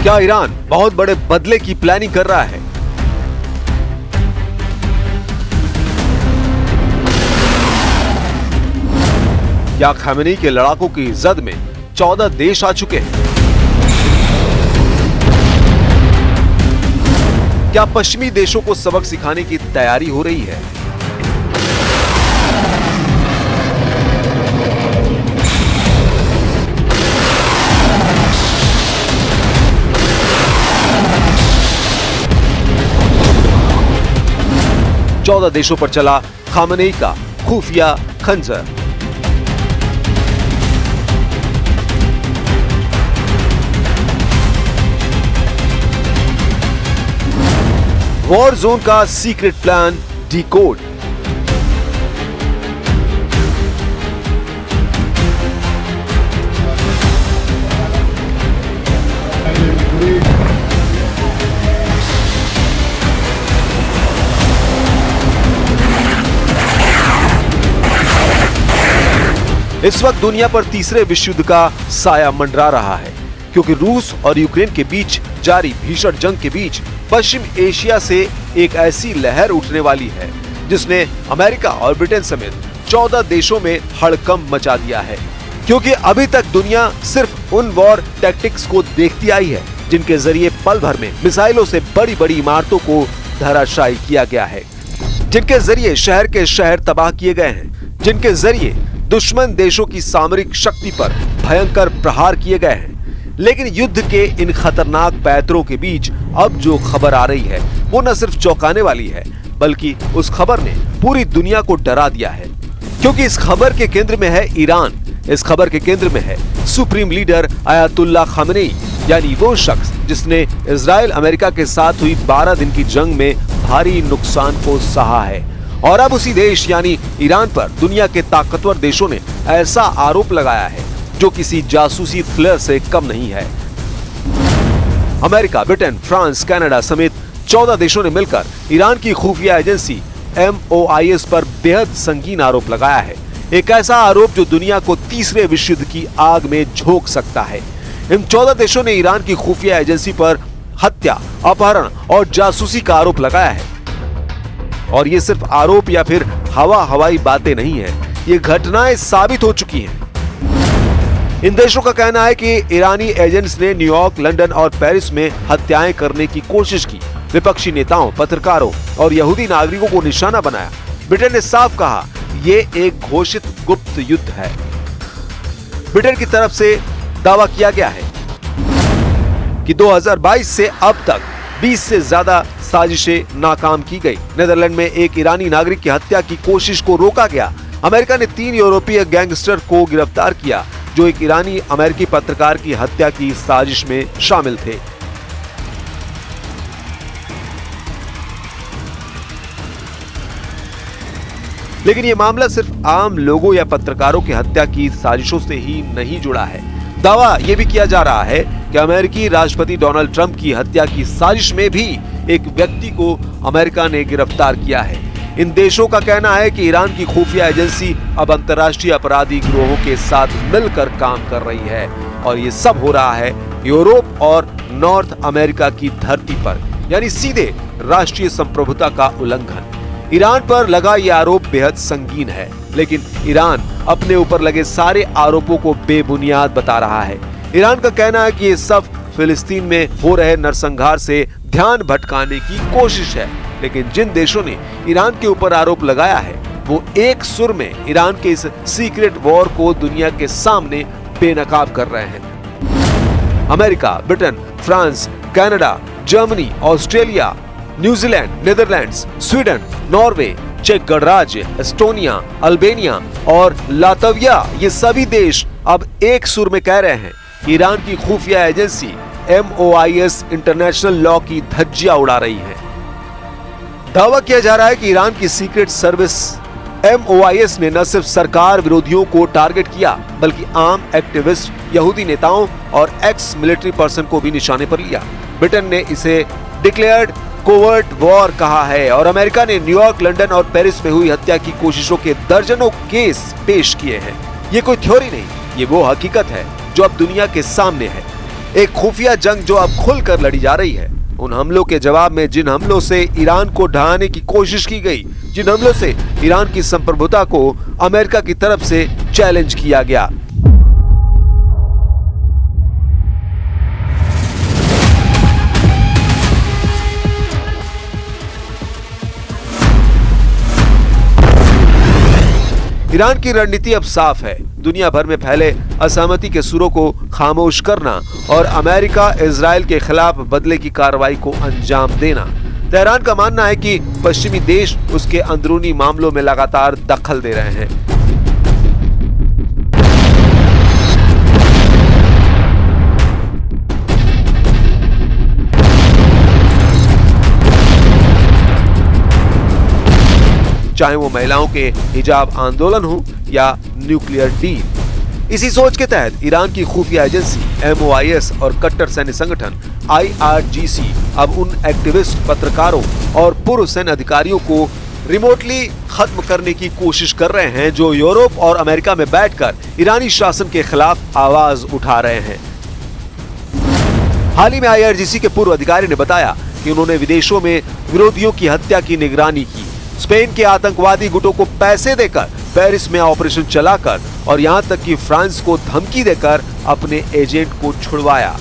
क्या ईरान बहुत बड़े बदले की प्लानिंग कर रहा है? क्या खामेनी के लड़ाकों की जद में 14 देश आ चुके हैं? क्या पश्चिमी देशों को सबक सिखाने की तैयारी हो रही है? चौदह देशों पर चला खामेनी का खुफिया खंजर। वॉर जोन का सीक्रेट प्लान डिकोड। इस वक्त दुनिया पर तीसरे विश्व युद्ध का साया मंडरा रहा है, क्योंकि रूस और यूक्रेन के बीच जारी भीषण जंग के बीच पश्चिम एशिया से एक ऐसी लहर उठने वाली है जिसने अमेरिका और ब्रिटेन समेत 14 देशों में हड़कंप मचा दिया है। क्योंकि अभी तक दुनिया सिर्फ उन वॉर टैक्टिक्स को देखती आई है जिनके जरिए पल भर में मिसाइलों से बड़ी बड़ी इमारतों को धराशायी किया गया है, जिनके जरिए शहर के शहर तबाह किए गए हैं, जिनके जरिए दुश्मन देशों की सामरिक शक्ति पर भयंकर प्रहार किए गए हैं। लेकिन युद्ध के इन खतरनाक पैतरों के बीच अब जो खबर आ रही है वो न सिर्फ चौंकाने वाली है, बल्कि उस खबर ने पूरी दुनिया को डरा दिया है। क्योंकि इस खबर के केंद्र में है ईरान, इस खबर के केंद्र में है सुप्रीम लीडर आयतुल्ला खामेनी, यानी वो शख्स जिसने इजराइल अमेरिका के साथ हुई 12 दिन की जंग में भारी नुकसान को सहा है। और अब उसी देश यानी ईरान पर दुनिया के ताकतवर देशों ने ऐसा आरोप लगाया है जो किसी जासूसी थ्रिलर से कम नहीं है। अमेरिका, ब्रिटेन, फ्रांस, कनाडा समेत 14 देशों ने मिलकर ईरान की खुफिया एजेंसी MOIS पर बेहद संगीन आरोप लगाया है। एक ऐसा आरोप जो दुनिया को तीसरे विश्व युद्ध की आग में झोंक सकता है। इन 14 देशों ने ईरान की खुफिया एजेंसी पर हत्या, अपहरण और जासूसी का आरोप लगाया है। और ये सिर्फ आरोप या फिर हवाई बातें नहीं है, ये घटनाएं साबित हो चुकी हैं। इन देशों का कहना है कि ईरानी एजेंट्स ने न्यूयॉर्क, लंदन और पेरिस में हत्याएं करने की कोशिश की, विपक्षी नेताओं, पत्रकारों और यहूदी नागरिकों को निशाना बनाया। ब्रिटेन ने साफ कहा ये एक घोषित गुप्त युद्ध है। ब्रिटेन की तरफ से दावा किया गया है कि 2022 से अब तक 20 से ज्यादा साजिशें नाकाम की गई। नीदरलैंड में एक ईरानी नागरिक की हत्या की कोशिश को रोका गया। अमेरिका ने 3 यूरोपीय गैंगस्टर को गिरफ्तार किया जो एक ईरानी अमेरिकी पत्रकार की हत्या की साजिश में शामिल थे। लेकिन ये मामला सिर्फ आम लोगों या पत्रकारों की हत्या की साजिशों से ही नहीं जुड़ा है। दावा यह भी किया जा रहा है कि अमेरिकी राष्ट्रपति डोनाल्ड ट्रंप की हत्या की साजिश में भी एक व्यक्ति को अमेरिका ने गिरफ्तार किया है। इन देशों का कहना है कि ईरान की खुफिया एजेंसी अब अंतर्राष्ट्रीय अपराधी गिरोहों के साथ मिलकर काम कर रही है और ये सब हो रहा है यूरोप और नॉर्थ अमेरिका की धरती पर, यानी सीधे राष्ट्रीय संप्रभुता का उल्लंघन। ईरान पर लगा ये आरोप बेहद संगीन है, लेकिन ईरान अपने ऊपर लगे सारे आरोपों को बेबुनियाद बता रहा है। ईरान का कहना है कि ये सब फिलिस्तीन में हो रहे नरसंहार से ध्यान भटकाने की कोशिश है। लेकिन जिन देशों ने ईरान के ऊपर आरोप लगाया है वो एक सुर में ईरान के इस सीक्रेट वॉर को दुनिया के सामने बेनकाब कर रहे हैं। America, Britain, France, Canada, Germany, Australia, New Zealand, Netherlands, Sweden, Norway, चेक गणराज्य, एस्टोनिया, अल्बेनिया और लातविया, ये सभी देश अब एक सुर में कह रहे हैं कि ईरान की खुफिया एजेंसी MOIS इंटरनेशनल लॉ की धज्जियां उड़ा रही है। दावा किया जा रहा है कि ईरान की सीक्रेट सर्विस MOIS ने न सिर्फ सरकार विरोधियों को टारगेट किया, बल्कि आम एक्टिविस्ट, यहूदी नेताओं और एक्स मिलिट्री पर्सन को भी निशाने पर लिया। ब्रिटेन ने इसे डिक्लेयर्ड कोवर्ट वॉर कहा है और अमेरिका ने न्यूयॉर्क, लंदन और पेरिस में हुई हत्या की कोशिशों के दर्जनों केस पेश किए हैं। ये कोई थ्योरी नहीं, ये वो हकीकत है जो अब दुनिया के सामने है। एक खुफिया जंग जो अब खुलकर लड़ी जा रही है। उन हमलों के जवाब में जिन हमलों से ईरान को ढहाने की कोशिश की गई, जिन हमलों से ईरान की संप्रभुता को अमेरिका की तरफ से चैलेंज किया गया। ईरान की रणनीति अब साफ है, दुनिया भर में फैले असहमति के सुरों को खामोश करना और अमेरिका इजराइल के खिलाफ बदले की कार्रवाई को अंजाम देना। तेहरान का मानना है कि पश्चिमी देश उसके अंदरूनी मामलों में लगातार दखल दे रहे हैं। चाहे वो महिलाओं के हिजाब आंदोलन हो या न्यूक्लियर डील। इसी सोच के तहत ईरान की खुफिया एजेंसी MOIS और कट्टर सैन्य संगठन IRGC अब उन एक्टिविस्ट, पत्रकारों और पूर्व सैन्य अधिकारियों को रिमोटली खत्म करने की कोशिश कर रहे हैं जो यूरोप और अमेरिका में बैठकर ईरानी शासन के खिलाफ आवाज उठा रहे हैं। हाल ही में IRGC के पूर्व अधिकारी ने बताया कि उन्होंने विदेशों में विरोधियों की हत्या की निगरानी की, स्पेन के आतंकवादी गुटों को पैसे देकर पेरिस में ऑपरेशन चलाकर और यहां तक कि फ्रांस को धमकी देकर अपने एजेंट को छुड़वाया।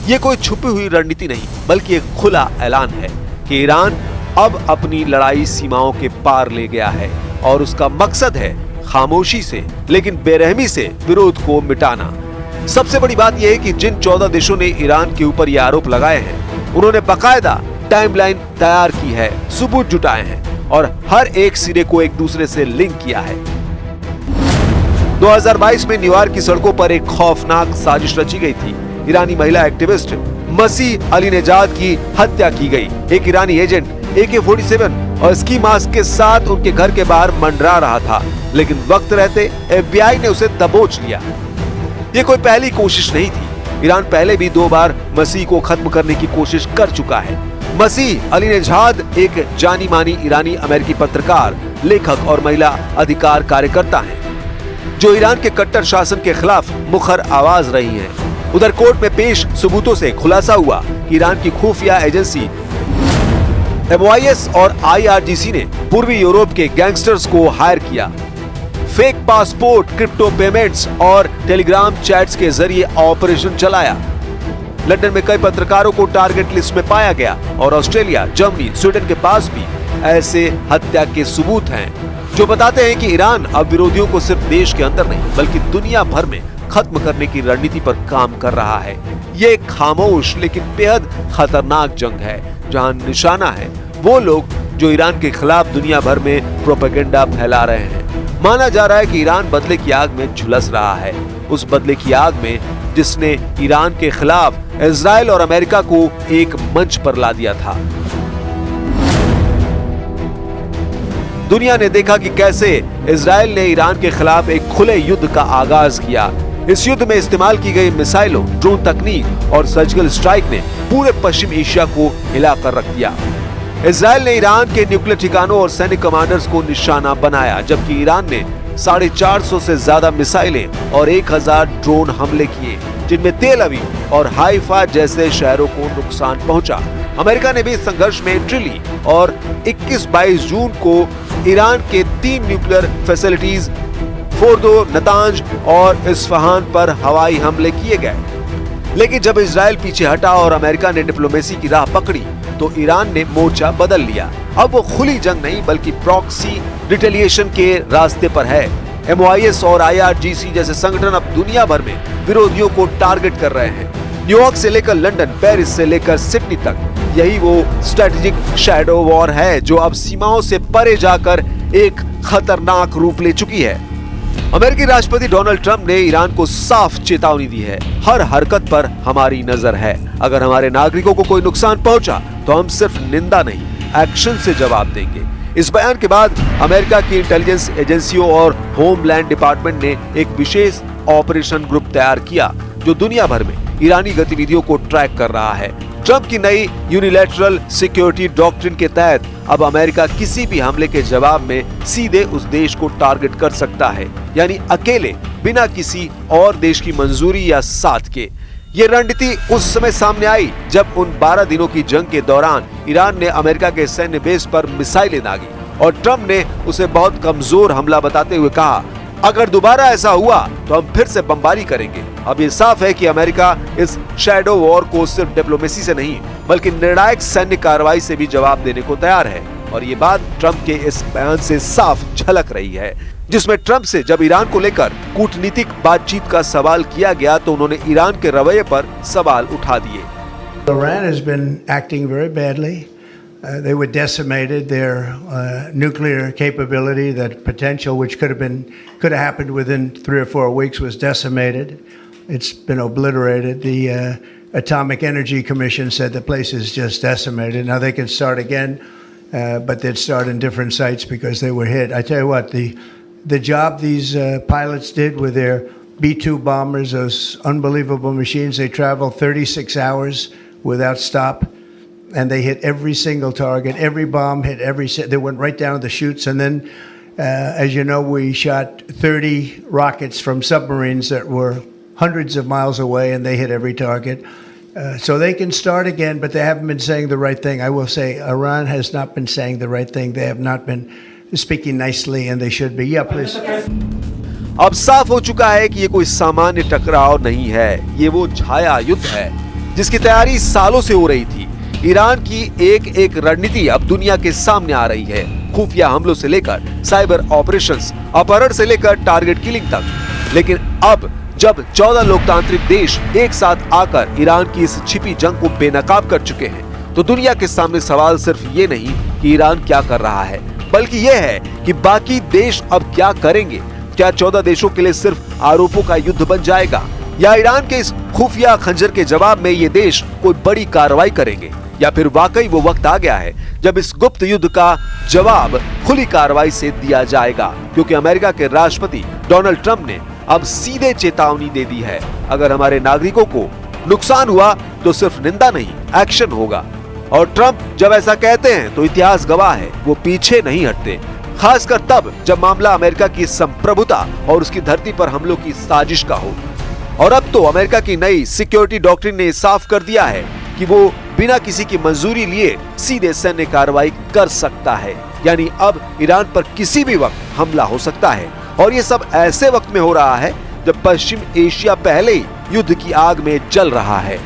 ये कोई छुपी हुई रणनीति नहीं बल्कि एक खुला ऐलान है कि ईरान अब अपनी लड़ाई सीमाओं के पार ले गया है और उसका मकसद है खामोशी से लेकिन बेरहमी से विरोध को मिटाना। सबसे बड़ी बात यह है कि जिन 14 देशों ने ईरान के ऊपर ये आरोप लगाए हैं उन्होंने बाकायदा टाइमलाइन तैयार की है, सबूत जुटाए हैं और हर एक सिरे को एक दूसरे से लिंक किया है। 2022 में न्यूयॉर्क की सड़कों पर एक खौफनाक साजिश रची गई थी। ईरानी महिला एक्टिविस्ट मसीह अलीनेजाद की हत्या की गई। एक ईरानी एजेंट AK-47 और स्की मास्क के साथ उनके घर के बाहर मंडरा रहा था, लेकिन वक्त रहते FBI ने उसे दबोच लिया। ये कोई पहली कोशिश नहीं थी। ईरान पहले भी 2 बार मसीह को खत्म करने की कोशिश कर चुका है। मसीह अलीनेजाद एक जानी मानी ईरानी अमेरिकी पत्रकार, लेखक और महिला अधिकार कार्यकर्ता हैं, जो ईरान के कट्टर शासन के खिलाफ मुखर आवाज रही हैं। उधर कोर्ट में पेश सबूतों से खुलासा हुआ कि ईरान की खुफिया एजेंसी MOIS और IRGC ने पूर्वी यूरोप के गैंगस्टर्स को हायर किया, फेक पासपोर्ट, क्रिप्टो पेमेंट्स और टेलीग्राम चैट्स के जरिए ऑपरेशन चलाया। लंदन में कई पत्रकारों को टारगेट लिस्ट में पाया गया और ऑस्ट्रेलिया, जर्मनी, स्वीडन के पास भी ऐसे हत्या के सबूत हैं जो बताते हैं कि ईरान अब विरोधियों को सिर्फ देश के अंदर नहीं बल्कि दुनिया भर में खत्म करने की रणनीति पर काम कर रहा है। ये एक खामोश लेकिन बेहद खतरनाक जंग है जहां निशाना है वो लोग जो ईरान के खिलाफ दुनिया भर में प्रोपेगेंडा फैला रहे हैं। माना जा रहा है कि ईरान बदले की आग में झुलस रहा है, उस बदले की आग में जिसने ईरान के खिलाफ इजराइल और अमेरिका को एक मंच पर ला दिया था। दुनिया ने देखा कि कैसे इजराइल ने ईरान के खिलाफ एक खुले युद्ध का आगाज किया। इस युद्ध में इस्तेमाल की गई मिसाइलों, ड्रोन तकनीक और सर्जिकल स्ट्राइक ने पूरे पश्चिम एशिया को हिलाकर रख दिया। इजराइल ने ईरान के न्यूक्लियर ठिकानों और सैनिक कमांडर्स को निशाना बनाया, जबकि ईरान ने 450 से ज्यादा मिसाइलें और 1000 ड्रोन हमले किए, जिनमें तेल अवीव और हाइफा जैसे शहरों को नुकसान पहुंचा। अमेरिका ने भी इस संघर्ष में एंट्री ली और 21-22 जून को ईरान के 3 न्यूक्लियर फैसिलिटीज फोर्दो, नतांज और इस्फहान पर हवाई हमले किए गए। लेकिन जब इजराइल पीछे हटा और अमेरिका ने डिप्लोमेसी की राह पकड़ी तो ईरान ने मोर्चा बदल लिया। अब वो खुली जंग नहीं बल्कि प्रॉक्सी रिटेलिएशन के रास्ते पर है। MOIS और IRGC जैसे संगठन अब दुनिया भर में विरोधियों को टारगेट कर रहे हैं। न्यूयॉर्क से लेकर लंदन, पेरिस से लेकर सिडनी तक यही वो स्ट्रेटेजिक शैडो वॉर है जो अब सीमाओं से परे जाकर एक खतरनाक रूप ले चुकी है। अमेरिकी राष्ट्रपति डोनाल्ड ट्रंप ने ईरान को साफ चेतावनी दी है, हर हरकत पर हमारी नजर है। अगर हमारे नागरिकों को कोई नुकसान पहुंचा तो हम सिर्फ निंदा नहीं, एक्शन से जवाब देंगे। इस बयान के बाद अमेरिका की इंटेलिजेंस एजेंसियों और होमलैंड डिपार्टमेंट ने एक विशेष ऑपरेशन ग्रुप तैयार किया जो दुनिया भर में ईरानी गतिविधियों को ट्रैक कर रहा है। ट्रंप की नई यूनिलैटरल सिक्योरिटी डॉक्ट्रिन के तहत अब अमेरिका किसी भी हमले के जवाब में सीधे उस देश को टारगेट कर सकता है, यानी अकेले, बिना किसी और देश की मंजूरी या साथ के। ये रणनीति उस समय सामने आई जब उन 12 दिनों की जंग के दौरान ईरान ने अमेरिका के सैन्य बेस पर मिसाइलें दागी और ट्रंप ने उसे बहुत कमजोर हमला बताते हुए कहा, अगर दोबारा ऐसा हुआ तो हम फिर से बमबारी करेंगे। अब ये साफ है कि अमेरिका इस शैडो वॉर को सिर्फ डिप्लोमेसी से नहीं बल्कि निर्णायक सैन्य कार्रवाई से भी जवाब देने को तैयार है। और ये बात ट्रंप के इस बयान से साफ झलक रही है, जिसमें ट्रंप से जब ईरान को लेकर कूटनीतिक बातचीत का सवाल किया गया तो उन्होंने ईरान के रवैये पर सवाल उठा दिए। Iran has been acting very badly. They were decimated. Their nuclear capability, that potential which could have happened within 3 or 4 weeks, was decimated. It's been obliterated. The Atomic Energy Commission said the place is just decimated. Now they can start again, but they'd start in different sites because they were hit. I tell you what, the job these pilots did with their B-2 bombers, those unbelievable machines, they traveled 36 hours without stop. And they hit every single target. Every bomb hit they went right down to the chutes. And then, as you know, we shot 30 rockets from submarines that were hundreds of miles away, and they hit every target. So they can start again, but they haven't been saying the right thing. I will say Iran has not been saying the right thing. They have not been speaking nicely, and they should be. Yeah, please. अब साफ हो चुका है कि ये कोई सामान्य टकराव नहीं है, ये वो छाया युद्ध है जिसकी तैयारी सालों से हो रही थी। ईरान की एक एक रणनीति अब दुनिया के सामने आ रही है, खुफिया हमलों से लेकर साइबर ऑपरेशंस, अपहरण से लेकर टारगेट किलिंग तक। लेकिन अब जब 14 लोकतांत्रिक देश एक साथ आकर ईरान की इस छिपी जंग को बेनकाब कर चुके हैं, तो दुनिया के सामने सवाल सिर्फ ये नहीं कि ईरान क्या कर रहा है, बल्कि ये है कि बाकी देश अब क्या करेंगे। क्या 14 देशों के लिए सिर्फ आरोपों का युद्ध बन जाएगा, या ईरान के इस खुफिया खंजर के जवाब में ये देश कोई बड़ी कार्रवाई करेंगे, या फिर वाकई वो वक्त आ गया है जब इस गुप्त युद्ध का जवाब खुली कार्रवाई से दिया जाएगा, क्योंकि अमेरिका के राष्ट्रपति डोनाल्ड ट्रंप ने अब सीधे चेतावनी दे दी है, अगर हमारे नागरिकों को नुकसान हुआ तो सिर्फ निंदा नहीं, एक्शन होगा। और ट्रंप जब ऐसा कहते हैं तो इतिहास गवाह है, वो पीछे नहीं हटते, खासकर तब जब मामला अमेरिका की संप्रभुता और उसकी धरती पर हमलों की साजिश का हो। और अब तो अमेरिका की नई सिक्योरिटी डॉक्ट्रिन ने साफ कर दिया है कि वो बिना किसी की मंजूरी लिए सीधे सैन्य कार्रवाई कर सकता है, यानी अब ईरान पर किसी भी वक्त हमला हो सकता है। और ये सब ऐसे वक्त में हो रहा है जब पश्चिम एशिया पहले ही युद्ध की आग में जल रहा है।